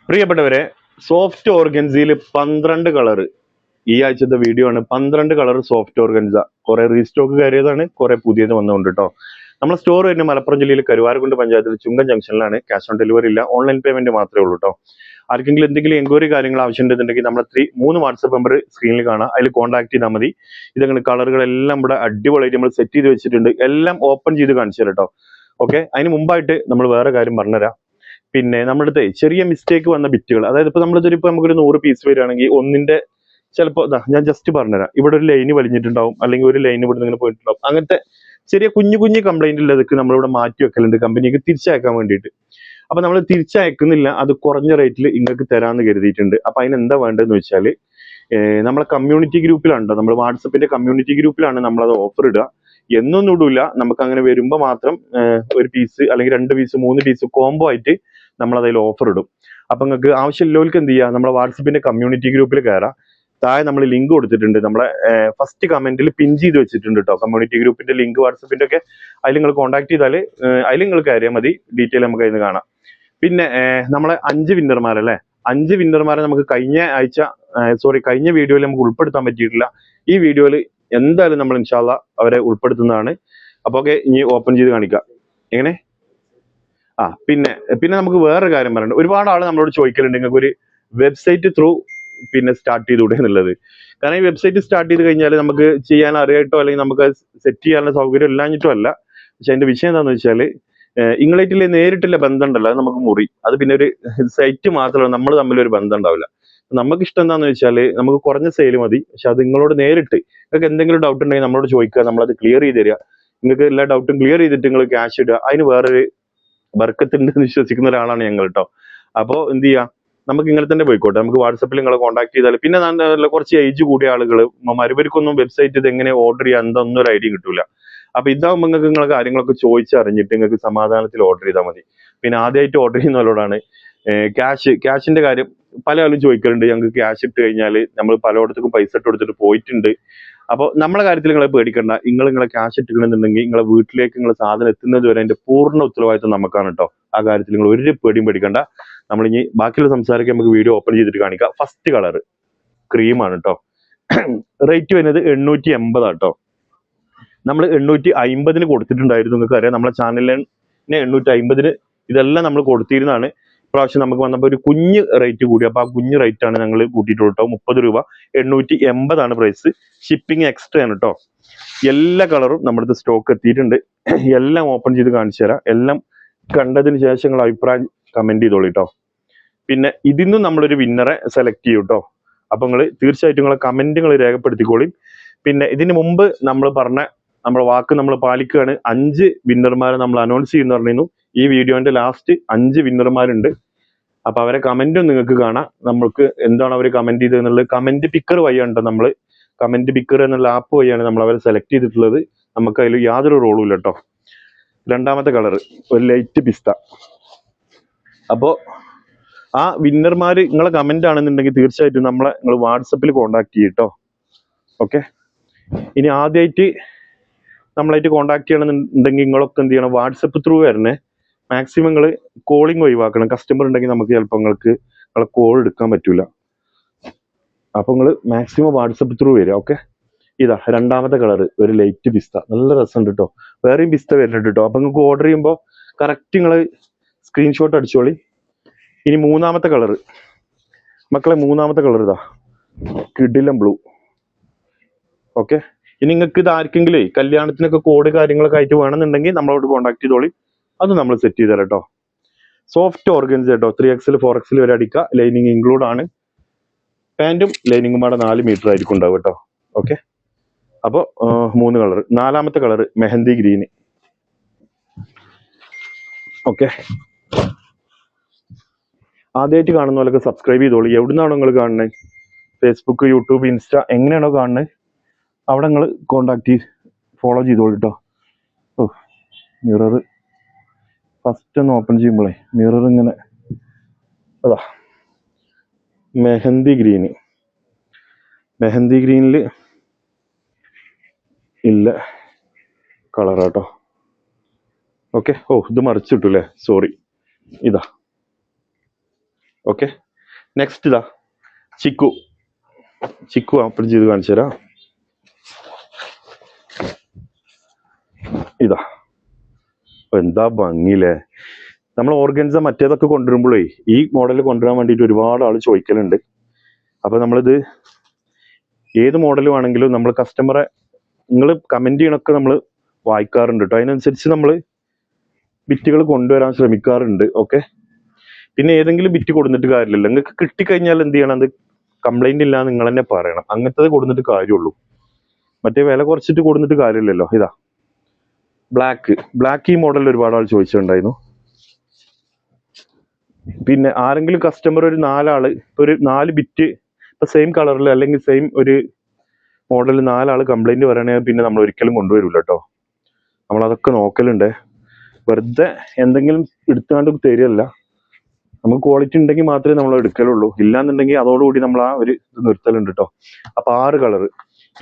പ്രിയപ്പെട്ടവരെ, soft ഓർഗൻസിയിൽ 12 colour ഈ ആഴ്ചത്തെ വീഡിയോ ആണ്. 12 കളർ സോഫ്റ്റ് ഓർഗൻസ. കുറെ റീസ്റ്റോക്ക് കയറിയതാണ്, കുറെ പുതിയത് വന്നുകൊണ്ട് കേട്ടോ. നമ്മുടെ സ്റ്റോർ വരുന്നത് മലപ്പുറം ജില്ലയിൽ കരുവാരക്കുണ്ട് പഞ്ചായത്തിൽ ചുങ്കം ജംഗ്ഷനിലാണ്. ക്യാഷ് ഓൺ ഡെലിവറി ഇല്ല, ഓൺലൈൻ പേയ്മെന്റ് മാത്രമേ ഉള്ളൂ കേട്ടോ. ആർക്കെങ്കിലും എന്തെങ്കിലും എൻക്വയറി കാര്യങ്ങൾ ആവശ്യമുണ്ടെന്നുണ്ടെങ്കിൽ നമ്മുടെ 3 വാട്സ്ആപ്പ് നമ്പർ സ്ക്രീനിൽ കാണാം, അതിൽ കോൺടാക്ട് ചെയ്താൽ മതി. ഇതങ്ങനെ കളറുകളെല്ലാം ഇവിടെ അടിപൊളിയായിട്ട് നമ്മൾ സെറ്റ് ചെയ്ത് വെച്ചിട്ടുണ്ട്. എല്ലാം ഓപ്പൺ ചെയ്ത് കാണിച്ചു തരാം കേട്ടോ. ഓക്കെ, അതിന് മുമ്പായിട്ട് നമ്മൾ വേറെ കാര്യം പറഞ്ഞുതരാം. പിന്നെ നമ്മുടെ അടുത്ത് ചെറിയ മിസ്റ്റേക്ക് വന്ന ബിറ്റുകൾ, അതായത് ഇപ്പൊ നമ്മളിതൊരു നമുക്കൊരു 100 പീസ് വരികയാണെങ്കിൽ ഒന്നിന്റെ ചിലപ്പോൾ ഞാൻ ജസ്റ്റ് പറഞ്ഞുതരാം, ഇവിടെ ഒരു ലൈന് വലിഞ്ഞിട്ടുണ്ടാവും, അല്ലെങ്കിൽ ഒരു ലൈൻ ഇവിടെ നിന്ന് പോയിട്ടുണ്ടാവും. അങ്ങനത്തെ ചെറിയ കുഞ്ഞു കുഞ്ഞു കംപ്ലൈന്റ് ഉള്ളതൊക്കെ നമ്മളിവിടെ മാറ്റി വെക്കലുണ്ട് കമ്പനിക്ക് തിരിച്ചയക്കാൻ വേണ്ടിയിട്ട്. അപ്പൊ നമ്മൾ തിരിച്ചയക്കുന്നില്ല, അത് കുറഞ്ഞ റേറ്റിൽ നിങ്ങൾക്ക് തരാമെന്ന് കരുതിയിട്ടുണ്ട്. അപ്പൊ അതിന് എന്താ വേണ്ടതെന്ന് വെച്ചാൽ, നമ്മളെ കമ്മ്യൂണിറ്റി ഗ്രൂപ്പിലാണ്, നമ്മൾ വാട്സപ്പിന്റെ കമ്മ്യൂണിറ്റി ഗ്രൂപ്പിലാണ് നമ്മളത് ഓഫർ ഇടുക. എന്നൊന്നും ഇടൂല, നമുക്ക് അങ്ങനെ വരുമ്പോൾ മാത്രം ഒരു പീസ് അല്ലെങ്കിൽ 2 പീസ് 3 പീസ് കോംബോ ആയിട്ട് നമ്മൾ അതിൽ ഓഫർ ഇടും. അപ്പൊ നിങ്ങൾക്ക് ആവശ്യമില്ലവർക്ക് എന്ത് ചെയ്യുക, നമ്മളെ വാട്സപ്പിന്റെ കമ്മ്യൂണിറ്റി ഗ്രൂപ്പിൽ കയറാം. താഴെ നമ്മൾ ലിങ്ക് കൊടുത്തിട്ടുണ്ട്, നമ്മളെ ഫസ്റ്റ് കമന്റിൽ പിൻ ചെയ്ത് വെച്ചിട്ടുണ്ട് കേട്ടോ. കമ്മ്യൂണിറ്റി ഗ്രൂപ്പിന്റെ ലിങ്ക് വാട്സപ്പിന്റെ ഒക്കെ അതിൽ നിങ്ങൾ കോൺടാക്ട് ചെയ്താൽ അതിൽ നിങ്ങൾ കയറിയാൽ മതി. ഡീറ്റെയിൽ നമുക്ക് അതിന് കാണാം. പിന്നെ നമ്മളെ 5 വിന്നർമാരല്ലേ, 5 വിന്നർമാരെ നമുക്ക് കഴിഞ്ഞ വീഡിയോയിൽ നമുക്ക് ഉൾപ്പെടുത്താൻ പറ്റിയിട്ടില്ല. ഈ വീഡിയോയിൽ എന്തായാലും നമ്മൾ ഇൻഷാല്ല അവരെ ഉൾപ്പെടുത്തുന്നതാണ്. അപ്പൊ ഓക്കെ, ഇനി ഓപ്പൺ ചെയ്ത് കാണിക്കാം എങ്ങനെ. പിന്നെ നമുക്ക് വേറൊരു കാര്യം പറയണ്ട. ഒരുപാട് ആള് നമ്മളോട് ചോദിക്കലുണ്ട്, നിങ്ങൾക്ക് ഒരു വെബ്സൈറ്റ് ത്രൂ പിന്നെ സ്റ്റാർട്ട് ചെയ്തുകൂടെ എന്നുള്ളത്. കാരണം ഈ വെബ്സൈറ്റ് സ്റ്റാർട്ട് ചെയ്ത് കഴിഞ്ഞാൽ നമുക്ക് ചെയ്യാൻ അറിയാട്ടോ അല്ലെങ്കിൽ നമുക്ക് സെറ്റ് ചെയ്യാനുള്ള സൗകര്യം ഇല്ലാഞ്ഞിട്ടോ അല്ല. പക്ഷെ അതിന്റെ വിഷയം എന്താണെന്ന് വെച്ചാൽ, ഇങ്ങളായിട്ടുള്ള നേരിട്ടുള്ള ബന്ധം ഉണ്ടല്ലോ, അത് നമുക്ക് മുറി. അത് പിന്നെ ഒരു സൈറ്റ് മാത്രമല്ല, നമ്മൾ തമ്മിലൊരു ബന്ധം ഉണ്ടാവില്ല. നമുക്ക് ഇഷ്ടം എന്താണെന്ന് വെച്ചാൽ, നമുക്ക് കുറഞ്ഞ സെയിൽ മതി, പക്ഷെ അത് നിങ്ങളോട് നേരിട്ട് നിങ്ങൾക്ക് എന്തെങ്കിലും ഡൗട്ട് ഉണ്ടെങ്കിൽ നമ്മളോട് ചോദിക്കുക, നമ്മളത് ക്ലിയർ ചെയ്ത് തരിക. നിങ്ങൾക്ക് എല്ലാ ഡൗട്ടും ക്ലിയർ ചെയ്തിട്ട് നിങ്ങൾ ക്യാഷ് ഇടുക. അതിന് വേറൊരു ബർക്കത്തുണ്ട് എന്ന് വിശ്വസിക്കുന്ന ഒരാളാണ് ഞങ്ങൾ കേട്ടോ. അപ്പോൾ എന്ത് ചെയ്യാം, നമുക്ക് ഇങ്ങനെ തന്നെ പോയിക്കോട്ടെ. നമുക്ക് വാട്സപ്പിൽ നിങ്ങളെ കോൺടാക്ട് ചെയ്താൽ, പിന്നെ കുറച്ച് ഏജ് കൂടിയ ആളുകൾ, മരുവർക്കൊന്നും വെബ്സൈറ്റ് ഇത് എങ്ങനെ ഓർഡർ ചെയ്യാൻ എന്തൊന്നും ഒരു ഐഡിയ കിട്ടൂല. അപ്പൊ ഇതാകുമ്പോൾ നിങ്ങൾക്ക് നിങ്ങളെ കാര്യങ്ങളൊക്കെ ചോദിച്ചറിഞ്ഞിട്ട് നിങ്ങൾക്ക് സമാധാനത്തിൽ ഓർഡർ ചെയ്താൽ മതി. പിന്നെ ആദ്യമായിട്ട് ഓർഡർ ചെയ്യുന്നവരോടാണ് ക്യാഷിന്റെ കാര്യം പല ആളും ചോദിക്കലുണ്ട്. ഞങ്ങൾക്ക് ക്യാഷ് ഇട്ട് കഴിഞ്ഞാൽ നമ്മൾ പലയിടത്തേക്കും പൈസ ഇട്ട് കൊടുത്തിട്ട് പോയിട്ടുണ്ട്. അപ്പോൾ നമ്മളെ കാര്യത്തിൽ നിങ്ങളെ പേടിക്കണ്ട. നിങ്ങളെ ക്യാഷ് ഇട്ടിക്കണമെന്നുണ്ടെങ്കിൽ നിങ്ങളെ വീട്ടിലേക്ക് നിങ്ങൾ സാധനം എത്തുന്നത് വരെ അതിന്റെ പൂർണ്ണ ഉത്തരവാദിത്വം നമുക്കാണ് കേട്ടോ. ആ കാര്യത്തിൽ നിങ്ങൾ ഒരു പേടിയും പേടിക്കണ്ട. നമ്മളിനി ബാക്കിയുള്ള സംസാരിക്കാൻ നമുക്ക് വീഡിയോ ഓപ്പൺ ചെയ്തിട്ട് കാണിക്കാം. ഫസ്റ്റ് കളർ ക്രീമാണ് കേട്ടോ. റേറ്റ് വരുന്നത് 880 കേട്ടോ. നമ്മൾ 850 കൊടുത്തിട്ടുണ്ടായിരുന്നു, നിങ്ങൾക്ക് അറിയാം. നമ്മളെ ചാനലിന് 850 ഇതെല്ലാം നമ്മൾ കൊടുത്തിരുന്നതാണ്. പ്രാവശ്യം നമുക്ക് വന്നപ്പോൾ ഒരു കുഞ്ഞ് റേറ്റ് കൂടി, അപ്പൊ ആ കുഞ്ഞ് റേറ്റ് ആണ് ഞങ്ങൾ കൂട്ടിയിട്ടുള്ളൂ കേട്ടോ. 30 രൂപ. 880 പ്രൈസ്. ഷിപ്പിംഗ് എക്സ്ട്രാ ആണ് കേട്ടോ. എല്ലാ കളറും നമ്മുടെ അടുത്ത് സ്റ്റോക്ക് എത്തിയിട്ടുണ്ട്. എല്ലാം ഓപ്പൺ ചെയ്ത് കാണിച്ചു തരാം. എല്ലാം കണ്ടതിന് ശേഷം നിങ്ങൾ അഭിപ്രായം കമന്റ് ചെയ്തോളൂ കേട്ടോ. പിന്നെ ഇതിന്നും നമ്മളൊരു വിന്നറെ സെലക്ട് ചെയ്യും കേട്ടോ. അപ്പൊ നിങ്ങൾ തീർച്ചയായിട്ടും നിങ്ങളെ കമന്റുകൾ രേഖപ്പെടുത്തിക്കോളും. പിന്നെ ഇതിന് മുമ്പ് നമ്മൾ പറഞ്ഞ നമ്മുടെ വാക്ക് നമ്മൾ പാലിക്കുകയാണ്. 5 വിന്നർമാരെ നമ്മൾ അനൗൺസ് ചെയ്യുന്ന പറഞ്ഞിരുന്നു. ഈ വീഡിയോന്റെ ലാസ്റ്റ് 5 വിന്നർമാരുണ്ട്. അപ്പൊ അവരെ കമന്റും നിങ്ങൾക്ക് കാണാം. നമ്മൾക്ക് എന്താണ് അവർ കമന്റ് ചെയ്തതെന്നുള്ളത് കമന്റ് പിക്കർ വഴിയാണ്. നമ്മൾ കമന്റ് പിക്കർ എന്നുള്ള ആപ്പ് വഴിയാണ് നമ്മൾ അവരെ സെലക്ട് ചെയ്തിട്ടുള്ളത്. നമുക്ക് അതിൽ യാതൊരു റോളും ഇല്ല കേട്ടോ. രണ്ടാമത്തെ കളർ ഒരു ലൈറ്റ് പിസ്ത. അപ്പോ ആ വിന്നർമാര് നിങ്ങളെ കമന്റ് ആണെന്നുണ്ടെങ്കിൽ തീർച്ചയായിട്ടും നിങ്ങൾ വാട്സപ്പിൽ കോണ്ടാക്ട് ചെയ്യും കേട്ടോ. ഓക്കെ, ഇനി ആദ്യമായിട്ട് നമ്മളായിട്ട് കോണ്ടാക്ട് ചെയ്യണമെന്നുണ്ടെങ്കിൽ നിങ്ങളൊക്കെ എന്ത് ചെയ്യണം, വാട്സപ്പ് ത്രൂ വരണേ. മാക്സിമം നിങ്ങൾ കോളിംഗ് ഒഴിവാക്കണം. കസ്റ്റമർ ഉണ്ടെങ്കിൽ നമുക്ക് ചിലപ്പോൾ നിങ്ങളെ കോൾ എടുക്കാൻ പറ്റൂല. അപ്പൊ നിങ്ങൾ മാക്സിമം വാട്സപ്പ് ത്രൂ വരിക. ഓക്കെ, ഇതാ രണ്ടാമത്തെ കളർ ഒരു ലൈറ്റ് പിസ്ത. നല്ല രസമുണ്ട് കേട്ടോ. വേറെയും പിസ്ത വരുന്നുണ്ട് കേട്ടോ. അപ്പൊ നിങ്ങൾക്ക് ഓർഡർ ചെയ്യുമ്പോൾ കറക്റ്റ് നിങ്ങൾ സ്ക്രീൻഷോട്ട് അടിച്ചോളി. ഇനി മൂന്നാമത്തെ കളർ മക്കളെ, മൂന്നാമത്തെ കളർ ഇതാ കിഡിലം ബ്ലൂ. ഓക്കെ, ഇനി നിങ്ങൾക്ക് ഇത് ആർക്കെങ്കിലും കല്യാണത്തിനൊക്കെ കോഡ് കാര്യങ്ങളൊക്കെ ആയിട്ട് വേണമെന്നുണ്ടെങ്കിൽ നമ്മളോട് കോൺടാക്ട് ചെയ്തോളി. അത് നമ്മൾ സെറ്റ് ചെയ്ത് തരാം കേട്ടോ. സോഫ്റ്റ് ഓർഗൻസ് കേട്ടോ. 3XL 4XL വരെ അടിക്കുക. ലൈനിങ് ഇൻക്ലൂഡ് ആണ്. പാൻറ്റും ലൈനിങ്ങും പാടെ 4 മീറ്റർ ആയിരിക്കും ഉണ്ടാവും കേട്ടോ. ഓക്കെ, അപ്പോൾ 3 കളർ. നാലാമത്തെ കളർ മെഹന്തി ഗ്രീന്. ഓക്കെ, ആദ്യമായിട്ട് കാണുന്നവരൊക്കെ സബ്സ്ക്രൈബ് ചെയ്തോളൂ. എവിടുന്നാണോ നിങ്ങൾ കാണുന്നത്, ഫേസ്ബുക്ക്, യൂട്യൂബ്, ഇൻസ്റ്റ എങ്ങനെയാണോ കാണുന്നത് അവിടെ നിങ്ങൾ കോണ്ടാക്ട് ഫോളോ ചെയ്തോളൂ കേട്ടോ. ഓ, മിറർ ഫസ്റ്റ് ഒന്ന് ഓപ്പൺ ചെയ്യുമ്പോഴേ മിറർ ഇങ്ങനെ അതാ മെഹന്തി ഗ്രീന്. മെഹന്തി ഗ്രീനിൽ ഇല്ല കളറാട്ടോ. ഓക്കെ, ഓ ഇത് മറിച്ചിട്ടു അല്ലേ, സോറി. ഇതാ ഓക്കെ. നെക്സ്റ്റ് ഇതാ ചിക്കു. ചിക്കു ഓപ്പൺ ചെയ്ത് കാണിച്ചു തരാം. ഇതാ എന്താ ഭംഗിയില്ലേ. നമ്മൾ ഓർഗൻസ മറ്റേതൊക്കെ കൊണ്ടുവരുമ്പോഴേ ഈ മോഡൽ കൊണ്ടുവരാൻ വേണ്ടിയിട്ട് ഒരുപാട് ആൾ ചോദിക്കലുണ്ട്. അപ്പൊ നമ്മളിത് ഏത് മോഡൽ വേണമെങ്കിലും നമ്മൾ കസ്റ്റമറെ നിങ്ങൾ കമന്റ് ചെയ്യണൊക്കെ നമ്മൾ വായിക്കാറുണ്ട് കേട്ടോ. അതിനനുസരിച്ച് നമ്മൾ ബിറ്റുകൾ കൊണ്ടുവരാൻ ശ്രമിക്കാറുണ്ട്. ഓക്കെ. പിന്നെ ഏതെങ്കിലും ബിറ്റ് കൊടുത്തിട്ട് കാര്യമില്ല. നിങ്ങൾക്ക് കിട്ടിക്കഴിഞ്ഞാൽ എന്ത് ചെയ്യണം, അത് കംപ്ലൈന്റ് ഇല്ല നിങ്ങൾ തന്നെ പറയണം. അങ്ങനത്തെ കൊടുത്തിട്ട് കാര്യമുള്ളൂ. മറ്റേ വില കുറച്ചിട്ട് കൊടുത്തിട്ട് കാര്യമില്ലല്ലോ. ഇതാ ബ്ലാക്ക് ഈ മോഡലിൽ ഒരുപാട് ആൾ ചോദിച്ചിട്ടുണ്ടായിരുന്നു. പിന്നെ ആരെങ്കിലും കസ്റ്റമർ ഒരു 4 ആള് ഒരു 4 ബിറ്റ് ഇപ്പൊ സെയിം കളറിൽ അല്ലെങ്കിൽ സെയിം ഒരു മോഡലിൽ 4 ആള് കംപ്ലൈന്റ് പറയുകയാണെങ്കിൽ പിന്നെ നമ്മൾ ഒരിക്കലും കൊണ്ടുവരില്ല കേട്ടോ. നമ്മളതൊക്കെ നോക്കലുണ്ട്. വെറുതെ എന്തെങ്കിലും എടുത്തുകൊണ്ട് തരികയല്ല. നമുക്ക് ക്വാളിറ്റി ഉണ്ടെങ്കിൽ മാത്രമേ നമ്മൾ എടുക്കലുള്ളൂ. ഇല്ലാന്നുണ്ടെങ്കിൽ അതോടുകൂടി നമ്മൾ ആ ഒരു ഇത് നിർത്തലുണ്ട് കേട്ടോ. അപ്പൊ 6 കളറ്.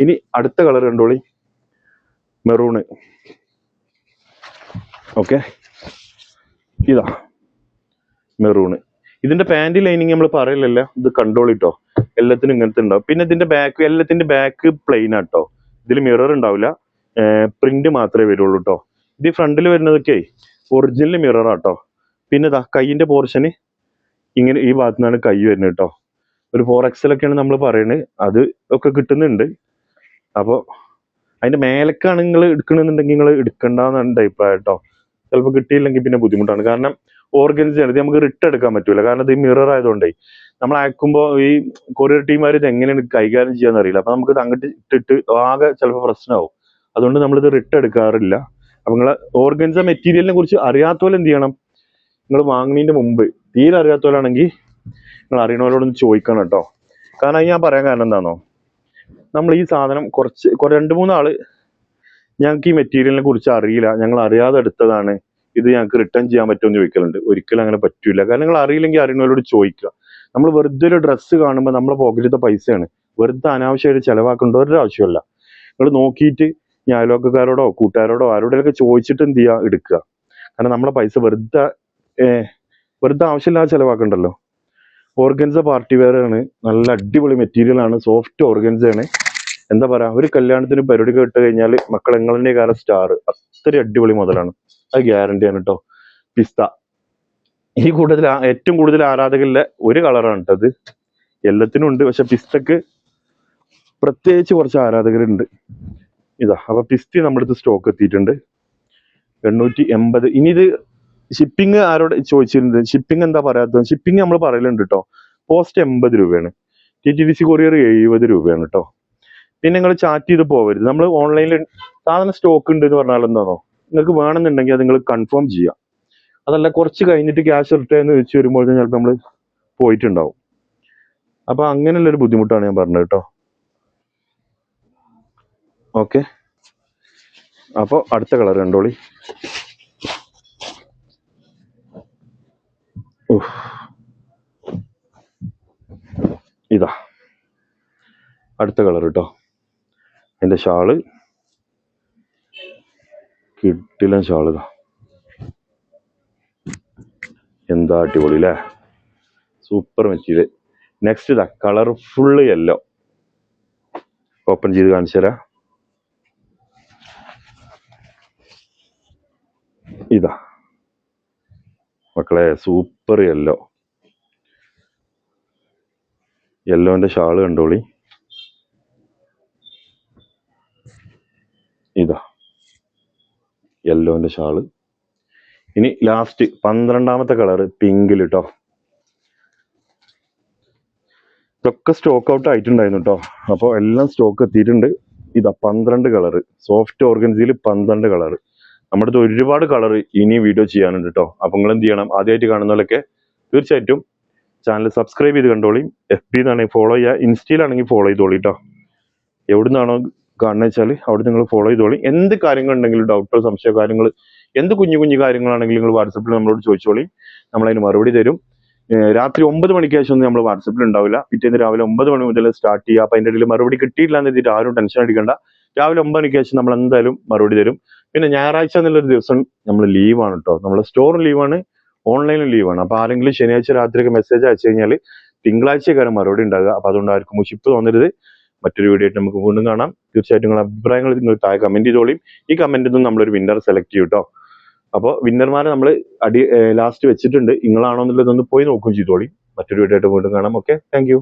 ഇനി അടുത്ത കളർ കണ്ടോളി, മെറൂണ്. ഓക്കെ. ഇതാ മെറൂണ്. ഇതിന്റെ പാന്റ് ലൈനിങ് നമ്മൾ പറയില്ലല്ലോ, ഇത് കണ്ടോളിട്ടോ. എല്ലാത്തിനും ഇങ്ങനത്തെ ഉണ്ടാവും. പിന്നെ ഇതിന്റെ ബാക്ക്, എല്ലാത്തിന്റെ ബാക്ക് പ്ലെയിൻ ആട്ടോ. ഇതിൽ മിറർ ഉണ്ടാവില്ല, പ്രിന്റ് മാത്രമേ വരുള്ളൂ കേട്ടോ. ഇത് ഫ്രണ്ടിൽ വരുന്നതൊക്കെ ഒറിജിനൽ മിറർ ആട്ടോ. പിന്നെ ഇതാ കൈയിന്റെ പോർഷന് ഇങ്ങനെ ഈ ഭാഗത്തു നിന്നാണ് കൈ വരുന്നത് കേട്ടോ. ഒരു 4XL ഒക്കെയാണ് നമ്മൾ പറയുന്നത്. അത് ഒക്കെ കിട്ടുന്നുണ്ട്. അപ്പോൾ അതിന്റെ മേലക്കാണ് നിങ്ങൾ എടുക്കണമെന്നുണ്ടെങ്കിൽ നിങ്ങൾ എടുക്കണ്ടെന്നാണ് എൻ്റെ അഭിപ്രായം കേട്ടോ. ചിലപ്പോൾ കിട്ടിയില്ലെങ്കിൽ പിന്നെ ബുദ്ധിമുട്ടാണ്. കാരണം ഓർഗൻസയാണ് ഇത്, നമുക്ക് റിട്ട് എടുക്കാൻ പറ്റൂല. കാരണം ഇത് മിറർ ആയതുകൊണ്ടേ നമ്മൾ അയക്കുമ്പോൾ ഈ കൊറിയർ ടീമുകാർ ഇത് എങ്ങനെയാണ് കൈകാര്യം ചെയ്യാന്ന് അറിയില്ല. അപ്പൊ നമുക്ക് ഇത് അങ്ങോട്ട് ഇട്ടിട്ട് ആകെ ചിലപ്പോൾ പ്രശ്നമാവും. അതുകൊണ്ട് നമ്മളിത് റിട്ട് എടുക്കാറില്ല. അപ്പൊ നിങ്ങളെ ഓർഗൻസ മെറ്റീരിയലിനെ കുറിച്ച് അറിയാത്ത പോലെ എന്ത് ചെയ്യണം, നിങ്ങൾ വാങ്ങുന്നതിന്റെ മുമ്പ് തീരെ അറിയാത്ത പോലാണെങ്കിൽ നിങ്ങൾ അറിയണവരോടൊന്ന് ചോദിക്കണം കേട്ടോ. കാരണം ഞാൻ പറയാൻ കാരണം എന്താണോ, നമ്മൾ ഈ സാധനം കുറച്ച് 2-3 ആള് ഞങ്ങൾക്ക് ഈ മെറ്റീരിയലിനെ കുറിച്ച് അറിയില്ല, ഞങ്ങൾ അറിയാതെ എടുത്തതാണ്, ഇത് ഞങ്ങൾക്ക് റിട്ടേൺ ചെയ്യാൻ പറ്റുമെന്ന് ചോദിക്കലുണ്ട്. ഒരിക്കലും അങ്ങനെ പറ്റൂല. കാരണം നിങ്ങൾ അറിയില്ലെങ്കിൽ അറിയുന്നവരോട് ചോദിക്കുക. നമ്മൾ വെറുതെ ഒരു ഡ്രസ്സ് കാണുമ്പോൾ നമ്മളെ പോക്കറ്റിലത്തെ പൈസയാണ്, വെറുതെ അനാവശ്യമായിട്ട് ചെലവാക്കേണ്ട ഒരു ആവശ്യമല്ല. നിങ്ങൾ നോക്കിയിട്ട് അയൽവക്കക്കാരോടോ കൂട്ടുകാരോടോ ആരോടെയൊക്കെ ചോദിച്ചിട്ട് എന്ത് ചെയ്യുക, എടുക്കുക. കാരണം നമ്മളെ പൈസ വെറുതെ ആവശ്യമില്ലാതെ ചെലവാക്കണ്ടല്ലോ. ഓർഗൻസ പാർട്ടി വെയർ ആണ്, നല്ല അടിപൊളി മെറ്റീരിയൽ ആണ്, സോഫ്റ്റ് ഓർഗൻസ ആണ്. എന്താ പറയാ, ഒരു കല്യാണത്തിന് പരിപാടി കേട്ട് കഴിഞ്ഞാൽ മക്കൾ എങ്ങളുടെ കാലം സ്റ്റാർ, അത്രയും അടിപൊളി മുതലാണ്. അത് ഗ്യാരണ്ടി ആണ് കേട്ടോ. പിസ്ത ഈ കൂടുതൽ ഏറ്റവും കൂടുതൽ ആരാധകരിലെ ഒരു കളറാണ് കേട്ടോ അത്. എല്ലാത്തിനും ഉണ്ട്, പക്ഷെ പിസ്തക്ക് പ്രത്യേകിച്ച് കുറച്ച് ആരാധകരുണ്ട്. ഇതാ അപ്പൊ പിസ്തി നമ്മുടെ അടുത്ത് സ്റ്റോക്ക് എത്തിയിട്ടുണ്ട് 880. ഇനി ഇത് ഷിപ്പിംഗ് ആരോട് ചോദിച്ചിട്ടുണ്ട്, ഷിപ്പിംഗ് എന്താ പറയാത്തത്? ഷിപ്പിംഗ് നമ്മൾ പറയലുണ്ട് കേട്ടോ. പോസ്റ്റ് 80 രൂപയാണ്, TTDC കൊറിയർ 70 രൂപയാണ് കേട്ടോ. പിന്നെ നിങ്ങൾ ചാറ്റ് ചെയ്ത് പോകരുത്. നമ്മൾ ഓൺലൈനിൽ സാധനം സ്റ്റോക്ക് ഉണ്ട് എന്ന് പറഞ്ഞാൽ എന്താണോ, നിങ്ങൾക്ക് വേണമെന്നുണ്ടെങ്കിൽ അത് നിങ്ങൾ കൺഫേം ചെയ്യാം. അതല്ല കുറച്ച് കഴിഞ്ഞിട്ട് ക്യാഷ് റിട്ടേൺ എന്ന് വെച്ച് വരുമ്പോൾ ചിലപ്പോൾ നമ്മൾ പോയിട്ടുണ്ടാവും. അപ്പൊ അങ്ങനെയുള്ളൊരു ബുദ്ധിമുട്ടാണ് ഞാൻ പറഞ്ഞത് കേട്ടോ. ഓക്കെ. അപ്പോൾ അടുത്ത കളർ കണ്ടോളി. ഇതാ അടുത്ത കളർ കേട്ടോ. എൻ്റെ ഷാള് കിട്ടില്ല, ഷാള് ഇതാ എന്താ അടിപൊളി അല്ലേ, സൂപ്പർ മെറ്റീരിയൽ. നെക്സ്റ്റ് ഇതാ കളർഫുള്ള് യെല്ലോ. ഓപ്പൺ ചെയ്ത് കാണിച്ചു തരാം. ഇതാ മക്കളെ സൂപ്പർ യെല്ലോ. യെല്ലോന്റെ ഷാള് കണ്ടോളി. ഇതാ യെല്ലോന്റെ ഷാള്. ഇനി ലാസ്റ്റ് 12ാമത്തെ കളറ് പിങ്കിൽ കേട്ടോ. ഇതൊക്കെ സ്റ്റോക്ക് ഔട്ട് ആയിട്ടുണ്ടായിരുന്നു കേട്ടോ. അപ്പോൾ എല്ലാം സ്റ്റോക്ക് എത്തിയിട്ടുണ്ട്. ഇതാ 12 കളറ്, സോഫ്റ്റ് ഓർഗൻസിയിൽ 12 കളറ്. നമ്മുടെ അടുത്ത് ഒരുപാട് കളർ ഇനി വീഡിയോ ചെയ്യാനുണ്ട് കേട്ടോ. അപ്പൊ നിങ്ങൾ എന്ത് ചെയ്യണം, ആദ്യമായിട്ട് കാണുന്നവരൊക്കെ തീർച്ചയായിട്ടും ചാനൽ സബ്സ്ക്രൈബ് ചെയ്ത് കണ്ടോളിയും. FB എന്നാണെങ്കിൽ ഫോളോ ചെയ്യുക, ഇൻസ്റ്റയിലാണെങ്കിൽ ഫോളോ ചെയ്തോളി കേട്ടോ. എവിടുന്നാണോ കാണുന്നത് വെച്ചാൽ അവിടെ നിങ്ങൾ ഫോളോ ചെയ്തോളി. എന്ത് കാര്യങ്ങളുണ്ടെങ്കിലും ഡൗട്ടോ സംശയ കാര്യങ്ങൾ, എന്ത് കുഞ്ഞു കുഞ്ഞു കാര്യങ്ങളാണെങ്കിലും നിങ്ങൾ വാട്സപ്പിൽ നമ്മളോട് ചോദിച്ചോളി, നമ്മളതിന് മറുപടി തരും. രാത്രി 9 മണിക്ക് ശേഷം ഒന്നും നമ്മൾ വാട്സപ്പിൽ ഉണ്ടാവില്ല. പിറ്റേന്ന് രാവിലെ 9 മണി മുതൽ സ്റ്റാർട്ട് ചെയ്യുക. അപ്പൊ അതിൻ്റെ ഇടയിൽ മറുപടി കിട്ടിയില്ല എന്ന് എഴുതിയിട്ട് ആരും ടെൻഷൻ അടിക്കണ്ട. രാവിലെ 9 മണിക്ക് ശേഷം നമ്മൾ എന്തായാലും മറുപടി തരും. പിന്നെ ഞായറാഴ്ച എന്നുള്ളൊരു ദിവസം നമ്മൾ ലീവാണ് കേട്ടോ. നമ്മളെ സ്റ്റോറും ലീവാണ്, ഓൺലൈനിൽ ലീവാണ്. അപ്പോൾ ആരെങ്കിലും ശനിയാഴ്ച രാത്രിയൊക്കെ മെസ്സേജ് അയച്ചു കഴിഞ്ഞാൽ തിങ്കളാഴ്ചക്കാരം മറുപടി ഉണ്ടാകുക. അപ്പോൾ അതുകൊണ്ട് ആർക്കും മുഷിപ്പ് തോന്നരുത്. മറ്റൊരു വീഡിയോ ആയിട്ട് നമുക്ക് വീണ്ടും കാണാം. തീർച്ചയായിട്ടും നിങ്ങളുടെ അഭിപ്രായങ്ങൾ നിങ്ങൾ താഴെ കമന്റ് ചെയ്തോളിയും. ഈ കമന്റിൽ നിന്ന് നമ്മളൊരു വിന്നർ സെലക്ട് ചെയ്യും കേട്ടോ. അപ്പോൾ വിന്നർമാരെ നമ്മൾ ലാസ്റ്റ് വെച്ചിട്ടുണ്ട്. നിങ്ങളാണോ എന്നുള്ളതൊന്ന് പോയി നോക്കുകയും ചെയ്തോളി. മറ്റൊരു വീഡിയോ ആയിട്ട് വീണ്ടും കാണാം. Okay, thank you.